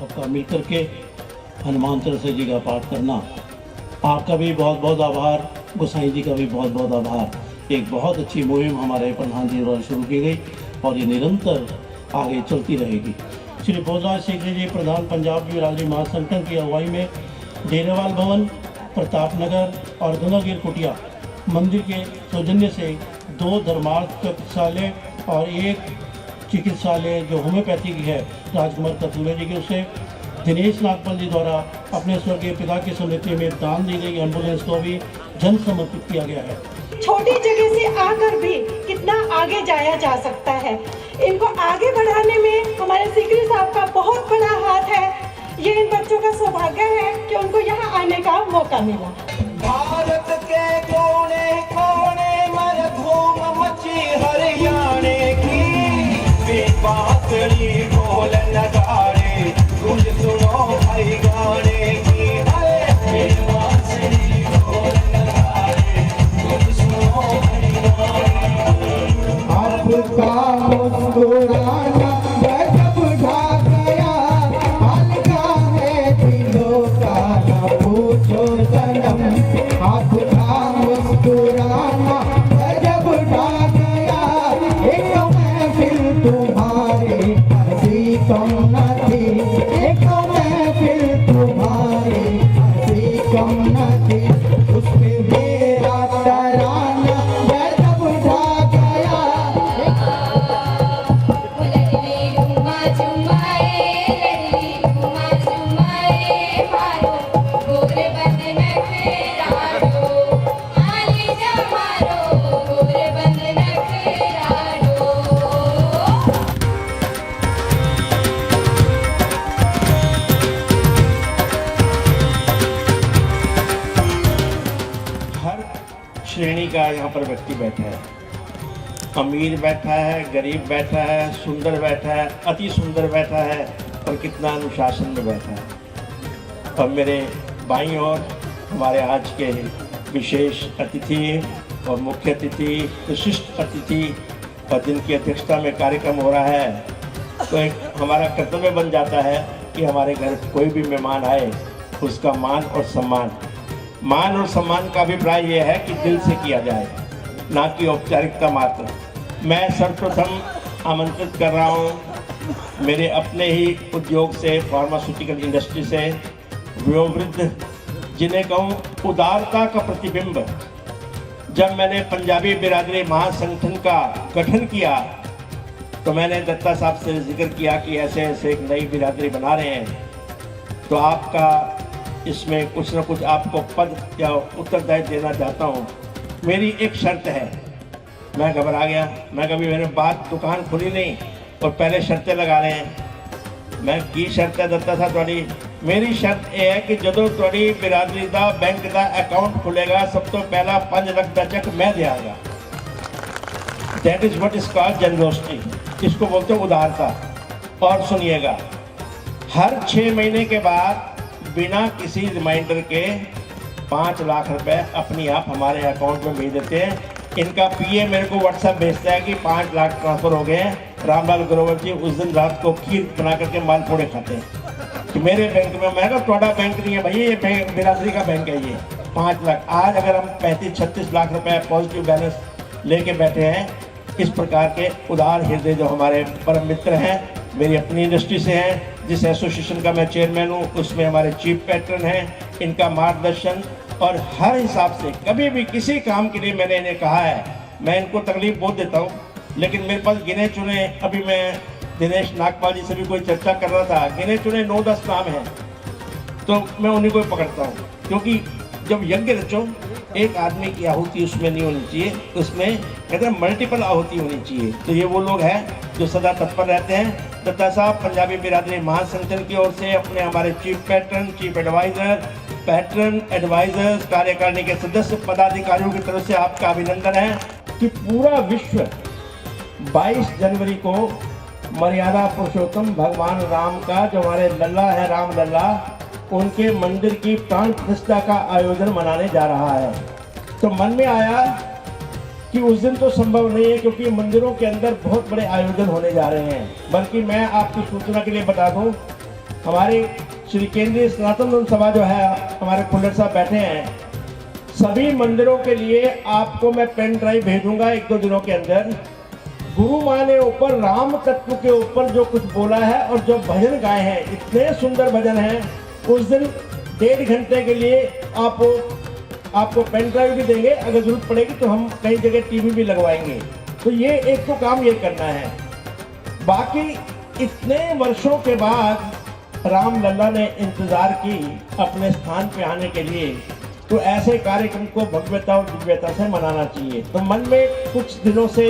सबका मिल करके हनुमान चालीसा जी का पाठ करना। आपका भी बहुत बहुत आभार, गोसाई जी का भी बहुत बहुत आभार। एक बहुत अच्छी मुहिम हमारे प्रधान जी द्वारा शुरू की गई और ये निरंतर आगे चलती रहेगी। श्री भोजराज सिंह जी प्रधान पंजाब बिरादरी महासंगठन की अगुवाई में डेरेवाल भवन, प्रताप नगर और गंगागिर कुटिया मंदिर के सौजन्य से 2 धर्मार्थ चिकित्सालय और 1 चिकित्सालय जो होम्योपैथी की है राजकुमार कस्तूरबा जी की, उससे दिनेश नागपाल जी द्वारा अपने स्वर्गीय पिता की स्मृति में दान दी गई एम्बुलेंस को भी जन समर्पित किया गया है। छोटी जगह से आकर भी कितना आगे जाया जा सकता है, इनको आगे बढ़ाने में हमारे सीकरी साहब का बहुत बड़ा हाथ है। ये इन बच्चों का सौभाग्य है कि उनको यहाँ आने का मौका मिला। भारत के कोने कोने में धूम मची हरियाणे की, बांसुरी ढोल नगाड़े गूंज सुनो भाई गाने की। बांसुरी ढोल नगाड़े गूंज सुनो भाई गाने की। आपका मुस्कुराना गजब ढा गया, हल्का है दिलों का न पूछो सनम। आपका मुस्कुराना गजब ढा गया, एक महफिल तुम्हारी हंसी कम न थी, एक महफिल तुम्हारी हंसी कम न थी। उसमें मेरा तराना गजब ढा गया। श्रेणी का यहाँ पर व्यक्ति बैठा है, अमीर बैठा है, गरीब बैठा है, सुंदर बैठा है, अति सुंदर बैठा है और कितना अनुशासन में बैठा है। और मेरे बाईं ओर हमारे आज के विशेष अतिथि और मुख्य अतिथि, विशिष्ट अतिथि और जिनकी अध्यक्षता में कार्यक्रम हो रहा है, तो एक हमारा कर्तव्य बन जाता है कि हमारे घर कोई भी मेहमान आए उसका मान और सम्मान का अभिप्राय यह है कि दिल से किया जाए, ना कि औपचारिकता मात्र। मैं सर्वप्रथम आमंत्रित कर रहा हूँ मेरे अपने ही उद्योग से, फार्मास्यूटिकल इंडस्ट्री से वयोवृद्ध, जिन्हें कहूँ उदारता का प्रतिबिंब। जब मैंने पंजाबी बिरादरी महासंगठन का गठन किया तो मैंने दत्ता साहब से जिक्र किया कि ऐसे ऐसे एक नई बिरादरी बना रहे हैं, तो आपका इसमें कुछ न कुछ आपको पद या उत्तरदायित्व देना चाहता हूँ। मेरी एक शर्त है। मैं घबरा गया, मैं कभी मैंने बात दुकान खुली नहीं और पहले शर्तें लगा रहे हैं। मैं की शर्त है दत्ता साहब थोड़ी, मेरी शर्त यह है कि जदों थोड़ी बिरादरी का बैंक का अकाउंट खुलेगा सब तो पहला 5 लाख का चेक मैं देगा। That is what is called generosity, इसको बोलते हैं उदारता। और सुनिएगा, हर 6 महीने के बाद बिना किसी रिमाइंडर के 5 लाख रुपए अपनी आप हमारे अकाउंट में भेज देते हैं। इनका पीए मेरे को व्हाट्सएप भेजता है कि 5 लाख ट्रांसफर हो गए हैं। रामलाल ग्रोवर जी उस दिन रात को खीर बना करके मालपूड़े खाते हैं कि मेरे बैंक में। मैं कहा थोड़ा बैंक नहीं है भैया, ये बिरादरी का बैंक है। ये 5 लाख, आज अगर हम 35-36 लाख रुपए पॉजिटिव बैलेंस लेके बैठे हैं। इस प्रकार के उदार हृदय जो हमारे परम मित्र हैं, मेरी अपनी इंडस्ट्री से हैं, जिस एसोसिएशन का मैं चेयरमैन हूँ, उसमें हमारे चीफ पैट्रन हैं। इनका मार्गदर्शन और हर हिसाब से कभी भी किसी काम के लिए मैंने इन्हें कहा है, मैं इनको तकलीफ बहुत देता हूँ, लेकिन मेरे पास गिने चुने, अभी मैं दिनेश नागपाल जी से भी कोई चर्चा कर रहा था, गिने चुने 9-10 नाम हैं, तो मैं उन्हीं को पकड़ता हूँ। क्योंकि जब यज्ञ रचो, एक आदमी की आहुति उसमें नहीं होनी चाहिए, उसमें कहते हैं मल्टीपल आहुति होनी चाहिए। तो ये वो लोग हैं जो सदा तत्पर रहते हैं। दत्ता साहब पंजाबी बिरादरी महासंगठन की ओर से अपने हमारे chief patron, chief advisor, patron advisors, कार्यकारिणी के सदस्य पदाधिकारियों की तरफ से आपका अभिनंदन है कि पूरा विश्व 22 जनवरी को मर्यादा पुरुषोत्तम भगवान राम का, जो हमारे लल्ला है राम लल्ला, उनके मंदिर की प्राण प्रतिष्ठा का आयोजन मनाने जा रहा है। तो मन में आया कि उस दिन तो संभव नहीं है क्योंकि मंदिरों के अंदर बहुत बड़े आयोजन होने जा रहे हैं। बल्कि मैं आपकी सूचना के लिए बता दूं हमारी श्री केंद्रीय सनातन धर्म सभा जो है, हमारे खुल्लर साहब बैठे हैं, सभी मंदिरों के लिए आपको मैं पेन ड्राइव भेजूंगा 1-2 दिनों के अंदर। गुरु माँ ने ऊपर राम तत्व के ऊपर जो कुछ बोला है और जो भजन गाए हैं, इतने सुंदर भजन हैं। उस दिन 1.5 घंटे के लिए आपको पेन ड्राइव भी देंगे, अगर जरूरत पड़ेगी तो हम कई जगह टीवी भी लगवाएंगे। तो ये एक तो काम ये करना है। बाकी इतने वर्षों के बाद राम लल्ला ने इंतजार की अपने स्थान पे आने के लिए, तो ऐसे कार्यक्रम को भव्यता और दिव्यता से मनाना चाहिए। तो मन में कुछ दिनों से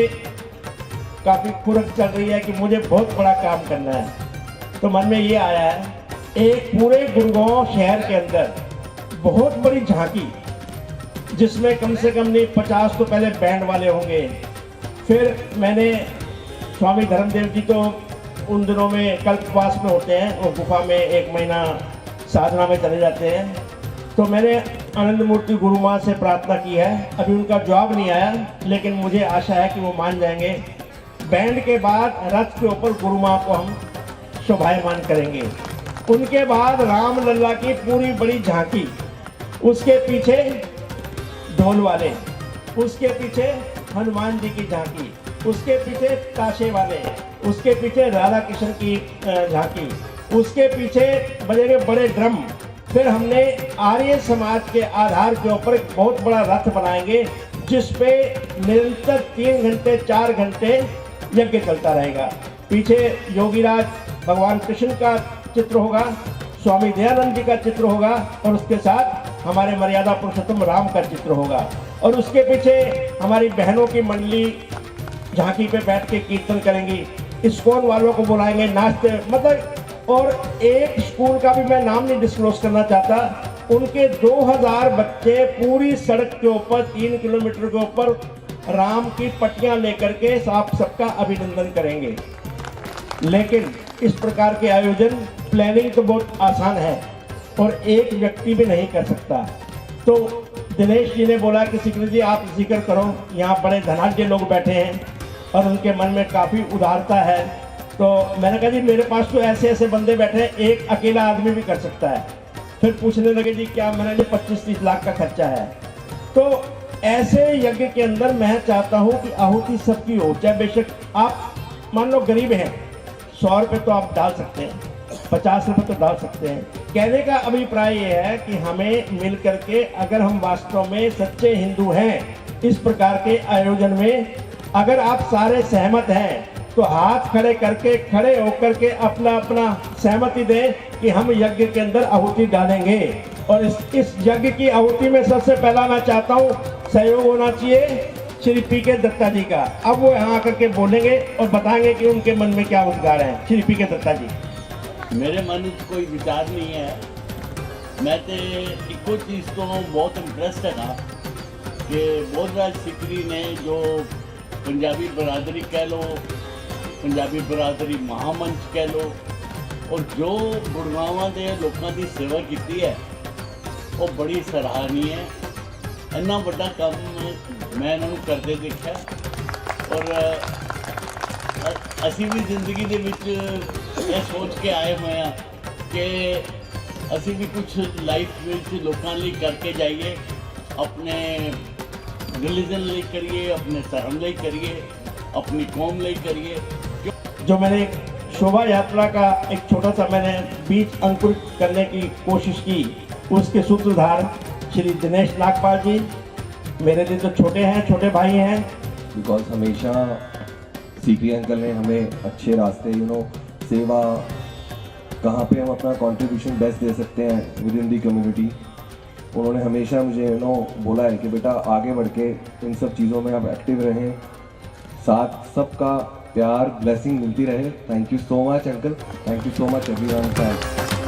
काफ़ी खुरक चल रही है कि मुझे बहुत बड़ा काम करना है। तो मन में ये आया है, एक पूरे गुड़गांव शहर के अंदर बहुत बड़ी झांकी, जिसमें कम से कम नहीं 50 तो पहले बैंड वाले होंगे। फिर मैंने स्वामी धर्मदेव जी तो उन दिनों में कल्पवास में होते हैं और गुफा में 1 महीना साधना में चले जाते हैं। तो मैंने आनंद मूर्ति गुरु माँ से प्रार्थना की है, अभी उनका जवाब नहीं आया, लेकिन मुझे आशा है कि वो मान जाएंगे। बैंड के बाद रथ के ऊपर गुरु माँ को हम शोभायमान करेंगे। उनके बाद राम लल्ला की पूरी बड़ी झांकी, उसके पीछे ढोल वाले, उसके पीछे हनुमान जी की झांकी, उसके पीछे ताशे वाले, उसके पीछे राधा कृष्ण की झांकी, उसके पीछे बजेंगे बड़े ड्रम। फिर हमने आर्य समाज के आधार के ऊपर एक बहुत बड़ा रथ बनाएंगे, जिस पे निरंतर 3 घंटे 4 घंटे यज्ञ चलता रहेगा। पीछे योगीराज भगवान कृष्ण का चित्र होगा, स्वामी दयानंद जी का चित्र होगा, और उसके साथ हमारे मर्यादा पुरुषोत्तम राम का चित्र होगा। और उसके पीछे हमारी बहनों की मंडली झांकी पे बैठ के कीर्तन करेंगी, इस्कॉन वालों को बुलाएंगे नाचते, मतलब। और एक स्कूल का भी मैं नाम नहीं डिस्क्लोज करना चाहता, उनके 2000 बच्चे पूरी सड़क के ऊपर 3 किलोमीटर के ऊपर राम की पट्टियां लेकर के आप सबका अभिनंदन करेंगे। लेकिन इस प्रकार के आयोजन प्लानिंग तो बहुत आसान है और एक व्यक्ति भी नहीं कर सकता। तो दिनेश जी ने बोला कि सिकरी जी आप जिक्र करो, यहाँ बड़े धनाढ्य लोग बैठे हैं और उनके मन में काफ़ी उदारता है। तो मैंने कहा जी मेरे पास तो ऐसे ऐसे बंदे बैठे हैं, एक अकेला आदमी भी कर सकता है। फिर पूछने लगे जी क्या, मैंने जी 25-30 लाख का खर्चा है। तो ऐसे यज्ञ के अंदर मैं चाहता हूँ कि आहुति सबकी हो, चाहे बेशक आप मान लो गरीब हैं, 100 रुपये तो आप डाल सकते हैं, 50 रुपये तो डाल सकते हैं। कहने का अभिप्राय ये है कि हमें मिल करके, अगर हम वास्तव में सच्चे हिंदू हैं, इस प्रकार के आयोजन में अगर आप सारे सहमत हैं तो हाथ खड़े करके, खड़े होकर के अपना अपना सहमति दें कि हम यज्ञ के अंदर आहुति डालेंगे। और इस यज्ञ की आहुति में सबसे पहला मैं चाहता हूँ सहयोग होना चाहिए श्री पी.के. दत्ता जी का। अब वो यहाँ आकर के बोलेंगे और बताएंगे कि उनके मन में क्या उद्गार है। श्री पी.के. दत्ता जी। मेरे मन में कोई विचार नहीं है, मैं तो एको चीज़ तो बहुत इंटरेस्ट है ना कि बोधराज सिकरी ने जो पंजाबी बरादरी कह लो, पंजाबी बरादरी महामंच कह लो, और जो गुड़गांव के लोगों की सेवा की है वो बड़ी सराहनीय है। इन्ना बड़ा काम मैं इन्होंने करते देखा और असी भी जिंदगी के विच ये सोच के आए हुए हैं कि असी भी कुछ लाइफ में लोगों लिए करके जाइए, अपने रिलीजन लिए करिए, अपने धर्म लिए करिए, अपनी कौम लिए करिए। जो मैंने शोभा यात्रा का एक छोटा सा मैंने बीज अंकुरित करने की कोशिश की, उसके सूत्रधार श्री दिनेश नागपाल जी मेरे लिए तो छोटे हैं, छोटे भाई हैं। बिकॉज हमेशा सीपी अंकल ने हमें अच्छे रास्ते सेवा कहाँ पे हम अपना कंट्रीब्यूशन बेस्ट दे सकते हैं विद इन दी कम्युनिटी, उन्होंने हमेशा मुझे बोला है कि बेटा आगे बढ़ के इन सब चीज़ों में आप एक्टिव रहें, साथ सबका प्यार ब्लेसिंग मिलती रहे। Thank you so much uncle, thank you so much everyone, thanks.